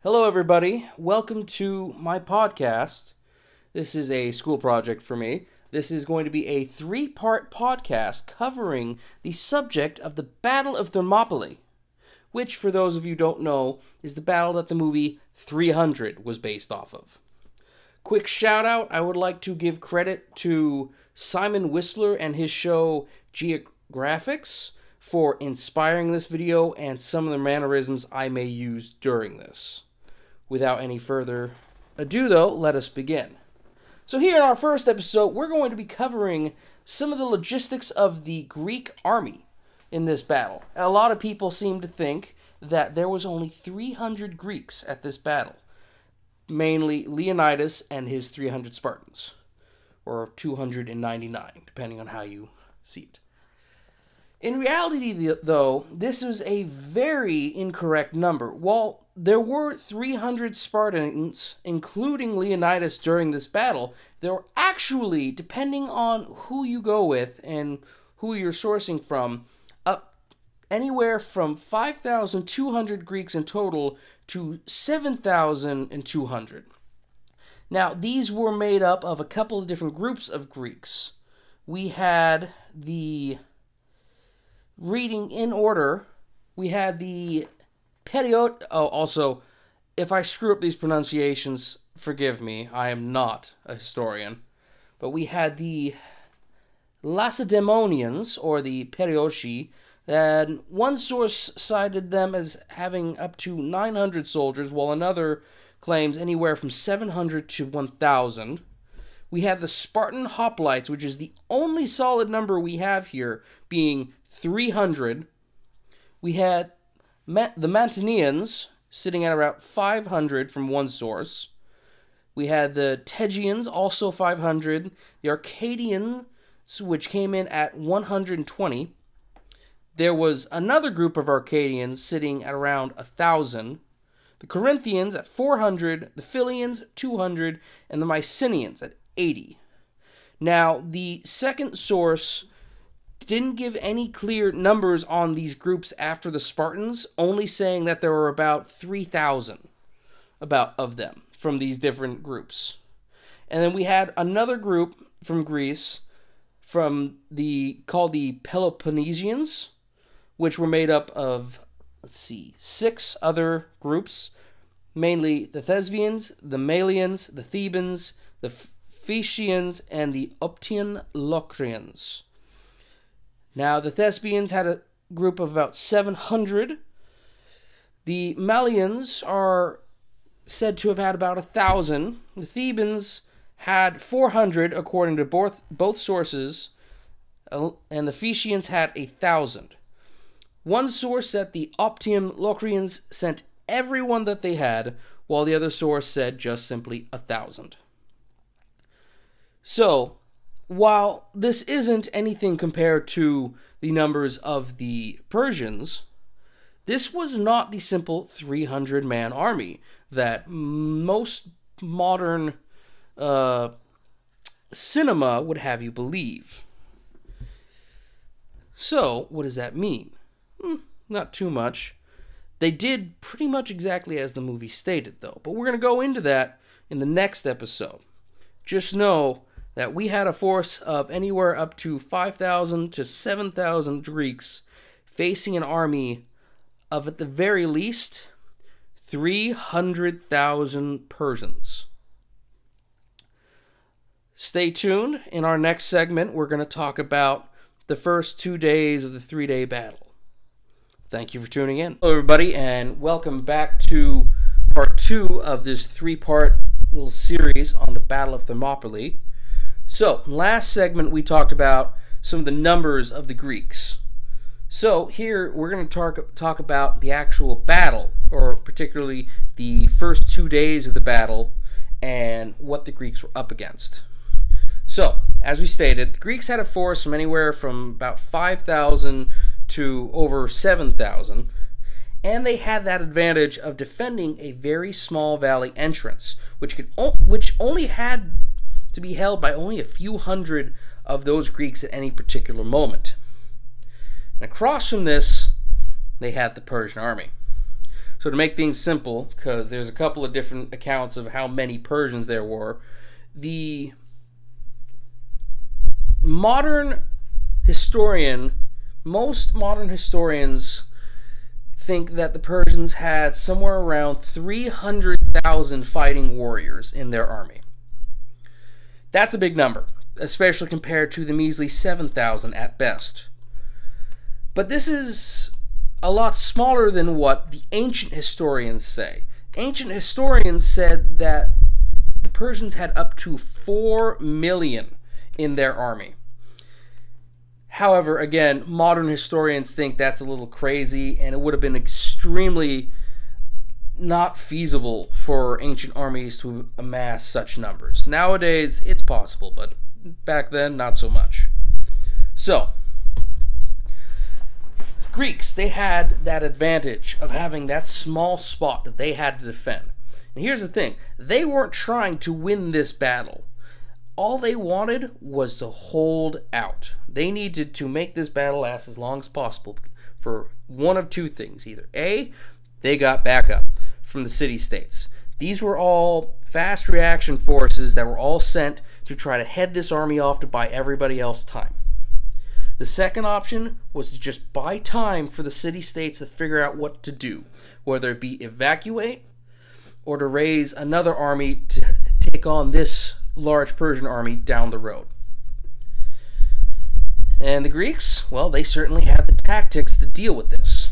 Hello, everybody. Welcome to my podcast. This is a school project for me. This is going to be a three-part podcast covering the subject of the Battle of Thermopylae, which, for those of you who don't know, is the battle that the movie 300 was based off of. Quick shout-out, I would like to give credit to Simon Whistler and his show Geographics for inspiring this video and some of the mannerisms I may use during this. Without any further ado, though, let us begin. So here in our first episode, we're going to be covering some of the logistics of the Greek army in this battle. A lot of people seem to think that there was only 300 Greeks at this battle, mainly Leonidas and his 300 Spartans, or 299, depending on how you see it. In reality, though, this was a very incorrect number. While there were 300 Spartans, including Leonidas, during this battle, there were actually, depending on who you go with and who you're sourcing from, up anywhere from 5,200 Greeks in total to 7,200. Now, these were made up of a couple of different groups of Greeks. We had the... Reading in order, we had the also, if I screw up these pronunciations, forgive me, I am not a historian. But we had the Lacedaemonians, or the Perioeci, and one source cited them as having up to 900 soldiers, while another claims anywhere from 700 to 1,000. We had the Spartan Hoplites, which is the only solid number we have here, being 300. We had the Mantineans sitting at about 500 from one source. We had the Tegeans, also 500. The Arcadians, which came in at 120. There was another group of Arcadians sitting at around 1,000. The Corinthians at 400. The Philians, 200. And the Mycenaeans at 80. Now, the second source didn't give any clear numbers on these groups after the Spartans, only saying that there were about 3,000 of them from these different groups. And then we had another group from Greece called the Peloponnesians, which were made up of, 6 other groups, mainly the Thespians, the Malians, the Thebans, the Phaeacians, and the Optian Locrians. Now, the Thespians had a group of about 700. The Malians are said to have had about 1,000. The Thebans had 400, according to both sources, and the Phaeacians had 1,000. One source said the Optium Locrians sent everyone that they had, while the other source said just simply 1,000. So, while this isn't anything compared to the numbers of the Persians, this was not the simple 300-man army that most modern cinema would have you believe. So, what does that mean? Not too much. They did pretty much exactly as the movie stated, though. But we're going to go into that in the next episode. Just know that we had a force of anywhere up to 5,000 to 7,000 Greeks facing an army of, at the very least, 300,000 Persians. Stay tuned. In our next segment, we're going to talk about the first 2 days of the 3-day battle. Thank you for tuning in. Hello, everybody, and welcome back to part 2 of this 3-part little series on the Battle of Thermopylae. So, last segment we talked about some of the numbers of the Greeks. So, here we're going to talk about the actual battle, or particularly the first 2 days of the battle, and what the Greeks were up against. So, as we stated, the Greeks had a force from anywhere from about 5,000 to over 7,000, and they had that advantage of defending a very small valley entrance, which only had to be held by only a few hundred of those Greeks at any particular moment. And across from this, they had the Persian army. So to make things simple, because there's a couple of different accounts of how many Persians there were, the modern historian, most modern historians think that the Persians had somewhere around 300,000 fighting warriors in their army. That's a big number, especially compared to the measly 7,000 at best. But this is a lot smaller than what the ancient historians say. Ancient historians said that the Persians had up to 4 million in their army. However, again, modern historians think that's a little crazy, and it would have been extremely not feasible for ancient armies to amass such numbers. Nowadays, it's possible, but back then, not so much. So, Greeks, they had that advantage of having that small spot that they had to defend. And here's the thing, they weren't trying to win this battle. All they wanted was to hold out. They needed to make this battle last as long as possible for one of two things. Either A, they got backup from the city-states. These were all fast reaction forces that were all sent to try to head this army off to buy everybody else time. The second option was to just buy time for the city-states to figure out what to do, whether it be evacuate or to raise another army to take on this large Persian army down the road. And the Greeks, well, they certainly had the tactics to deal with this.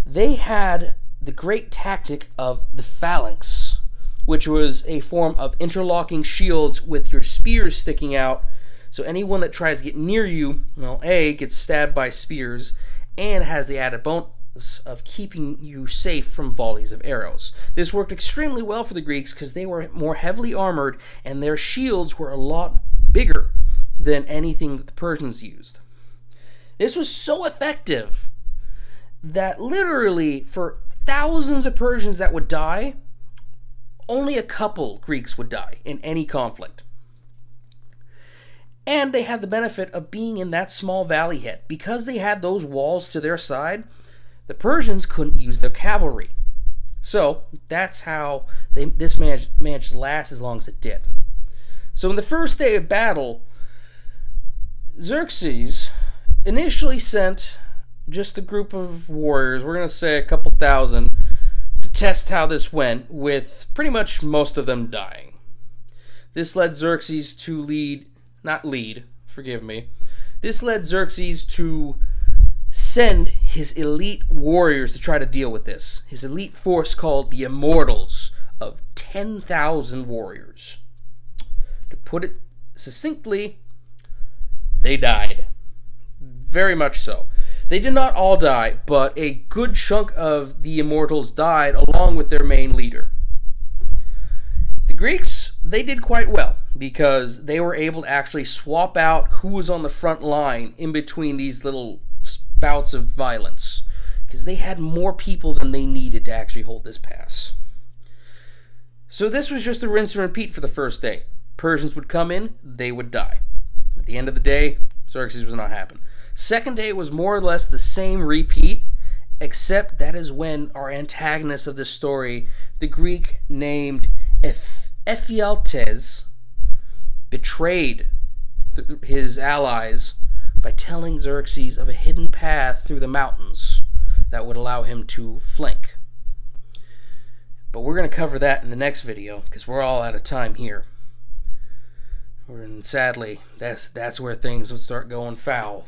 They had the great tactic of the phalanx, which was a form of interlocking shields with your spears sticking out, so anyone that tries to get near you, well, A, gets stabbed by spears, and has the added bonus of keeping you safe from volleys of arrows. This worked extremely well for the Greeks because they were more heavily armored and their shields were a lot bigger than anything that the Persians used. This was so effective that literally for thousands of Persians that would die, only a couple Greeks would die in any conflict. And they had the benefit of being in that small valley head. Because they had those walls to their side, the Persians couldn't use their cavalry. So that's how this managed to last as long as it did. So in the first day of battle, Xerxes initially sent just a group of warriors, we're going to say a couple thousand, to test how this went, with pretty much most of them dying. This led Xerxes to This led Xerxes to send his elite warriors to try to deal with this. His elite force called the Immortals of 10,000 warriors. To put it succinctly, they died. Very much so. They did not all die, but a good chunk of the Immortals died along with their main leader. The Greeks, they did quite well because they were able to actually swap out who was on the front line in between these little bouts of violence, because they had more people than they needed to actually hold this pass. So this was just a rinse and repeat for the first day. Persians would come in, they would die. At the end of the day, Xerxes was not happy. Second day was more or less the same repeat, except that is when our antagonist of this story, the Greek named Ephialtes, betrayed his allies by telling Xerxes of a hidden path through the mountains that would allow him to flank. But we're going to cover that in the next video, because we're all out of time here. And sadly, that's where things will start going foul.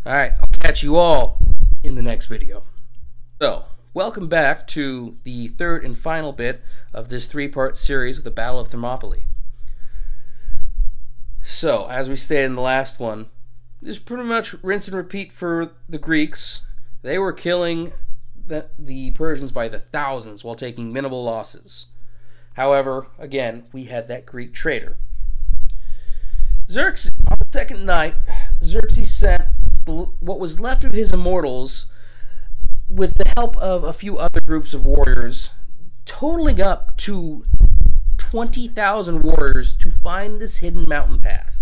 Alright, I'll catch you all in the next video. So, welcome back to the third and final bit of this three-part series of the Battle of Thermopylae. So, as we stated in the last one, this is pretty much rinse and repeat for the Greeks. They were killing the Persians by the thousands while taking minimal losses. However, again, we had that Greek traitor. Xerxes, on the second night, Xerxes sent what was left of his immortals with the help of a few other groups of warriors, totaling up to 20,000 warriors to find this hidden mountain path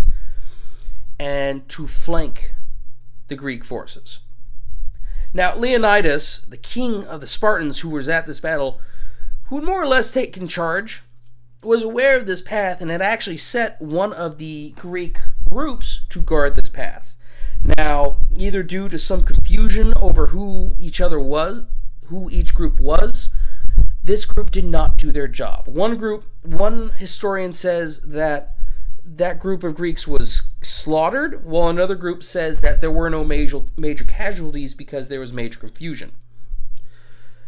and to flank the Greek forces. Now, Leonidas, the king of the Spartans who was at this battle, who had more or less taken charge, was aware of this path and had actually set one of the Greek groups to guard this path. Now, either due to some confusion over who each group was, this group did not do their job. One historian says that group of Greeks was slaughtered, while another group says that there were no major casualties because there was major confusion.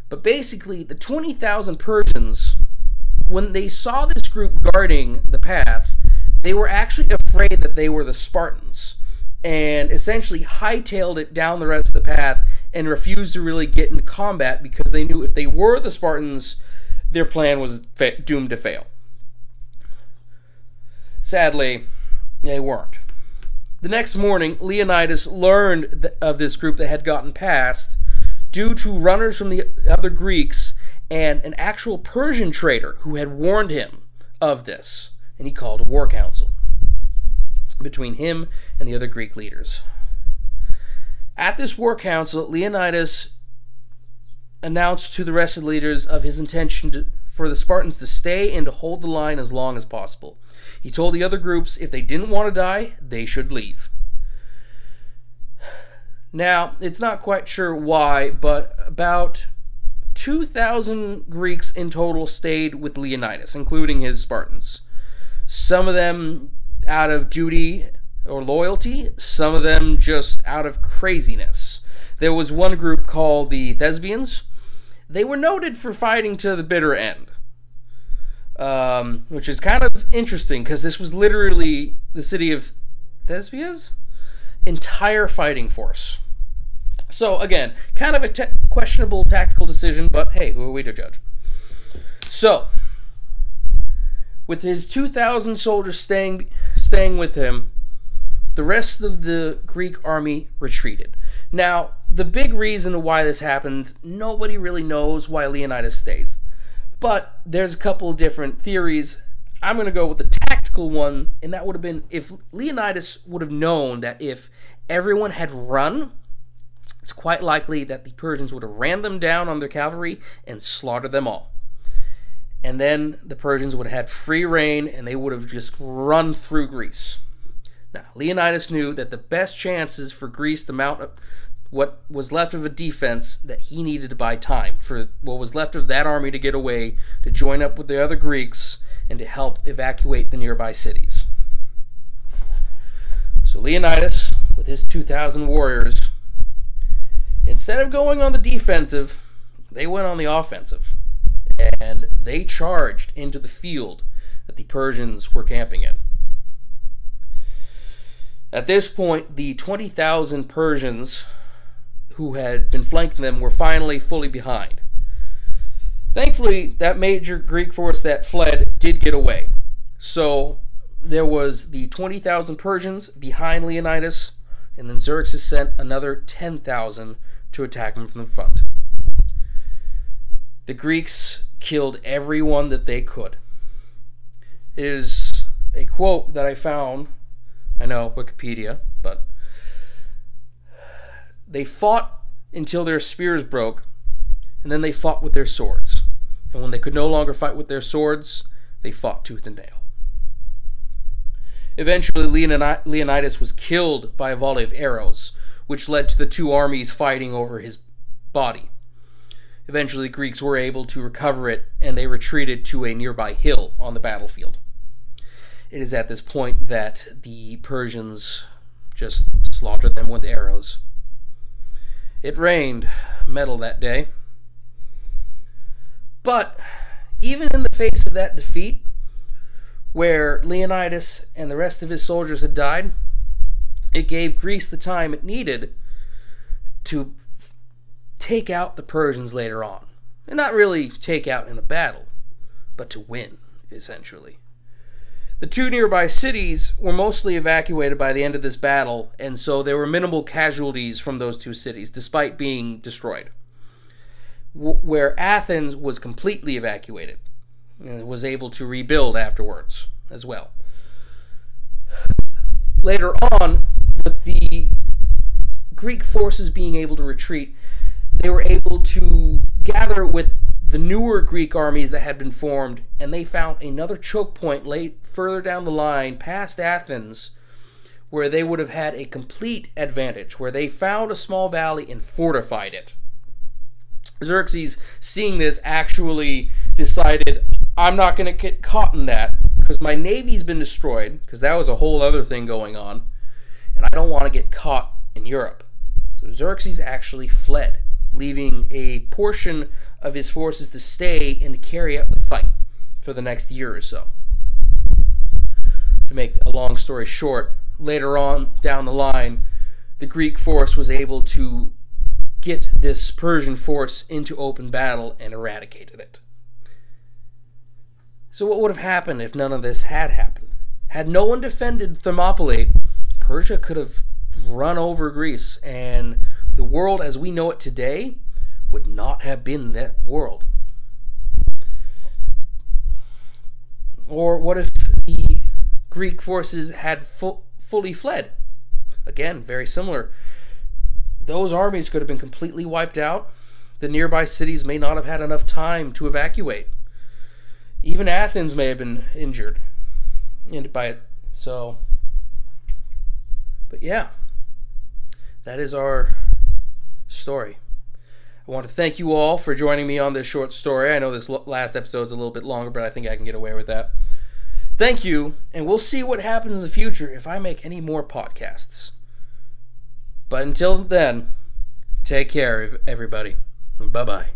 But basically, the 20,000 Persians, when they saw this group guarding the path, they were actually afraid that they were the Spartans, and essentially hightailed it down the rest of the path and refused to really get into combat because they knew if they were the Spartans, their plan was doomed to fail. Sadly, they weren't. The next morning, Leonidas learned of this group that had gotten past due to runners from the other Greeks and an actual Persian trader who had warned him of this, and he called a war council between him and the other Greek leaders. At this war council, Leonidas announced to the rest of the leaders of his intention for the Spartans to stay and to hold the line as long as possible. He told the other groups if they didn't want to die, they should leave. Now, it's not quite sure why, but about 2,000 Greeks in total stayed with Leonidas, including his Spartans. Some of them out of duty or loyalty, some of them just out of craziness. There was one group called the Thespians. They were noted for fighting to the bitter end, which is kind of interesting because this was literally the city of Thespia's entire fighting force. So again, kind of a questionable tactical decision, but hey, who are we to judge? So, with his 2,000 soldiers staying with him, the rest of the Greek army retreated. Now, the big reason why this happened, nobody really knows why Leonidas stays. But there's a couple of different theories. I'm going to go with the tactical one, and that would have been if Leonidas would have known that if everyone had run, it's quite likely that the Persians would have ran them down on their cavalry and slaughtered them all. And then the Persians would have had free reign, and they would have just run through Greece. Now, Leonidas knew that the best chances for Greece to mount up what was left of a defense, that he needed to buy time for what was left of that army to get away, to join up with the other Greeks, and to help evacuate the nearby cities. So Leonidas, with his 2,000 warriors, instead of going on the defensive, they went on the offensive, and they charged into the field that the Persians were camping in. At this point, the 20,000 Persians who had been flanking them were finally fully behind. Thankfully, that major Greek force that fled did get away. So there was the 20,000 Persians behind Leonidas, and then Xerxes sent another 10,000 to attack him from the front. The Greeks killed everyone that they could. It is a quote that I found, I know, Wikipedia, but they fought until their spears broke, and then they fought with their swords. And when they could no longer fight with their swords, they fought tooth and nail. Eventually, Leonidas was killed by a volley of arrows, which led to the two armies fighting over his body. Eventually, the Greeks were able to recover it, and they retreated to a nearby hill on the battlefield. It is at this point that the Persians just slaughtered them with arrows. It rained metal that day. But even in the face of that defeat, where Leonidas and the rest of his soldiers had died, it gave Greece the time it needed to take out the Persians later on. And not really take out in a battle, but to win, essentially. The two nearby cities were mostly evacuated by the end of this battle, and so there were minimal casualties from those two cities, despite being destroyed. Where Athens was completely evacuated, and was able to rebuild afterwards as well. Later on, with the Greek forces being able to retreat, they were able to gather with the newer Greek armies that had been formed, and they found another choke point further down the line past Athens where they would have had a complete advantage, where they found a small valley and fortified it. Xerxes, seeing this, actually decided, I'm not going to get caught in that because my navy's been destroyed, because that was a whole other thing going on, and I don't want to get caught in Europe. So Xerxes actually fled, leaving a portion of his forces to stay and to carry out the fight for the next year or so. To make a long story short, later on down the line, the Greek force was able to get this Persian force into open battle and eradicated it. So what would have happened if none of this had happened? Had no one defended Thermopylae, Persia could have run over Greece, and the world as we know it today would not have been that world. Or what if the Greek forces had fully fled? Again, very similar. Those armies could have been completely wiped out. The nearby cities may not have had enough time to evacuate. Even Athens may have been injured by it. So, but yeah, that is our story. I want to thank you all for joining me on this short story. I know this last episode is a little bit longer, but I think I can get away with that. Thank you, and we'll see what happens in the future if I make any more podcasts. But until then, take care, everybody. Bye-bye.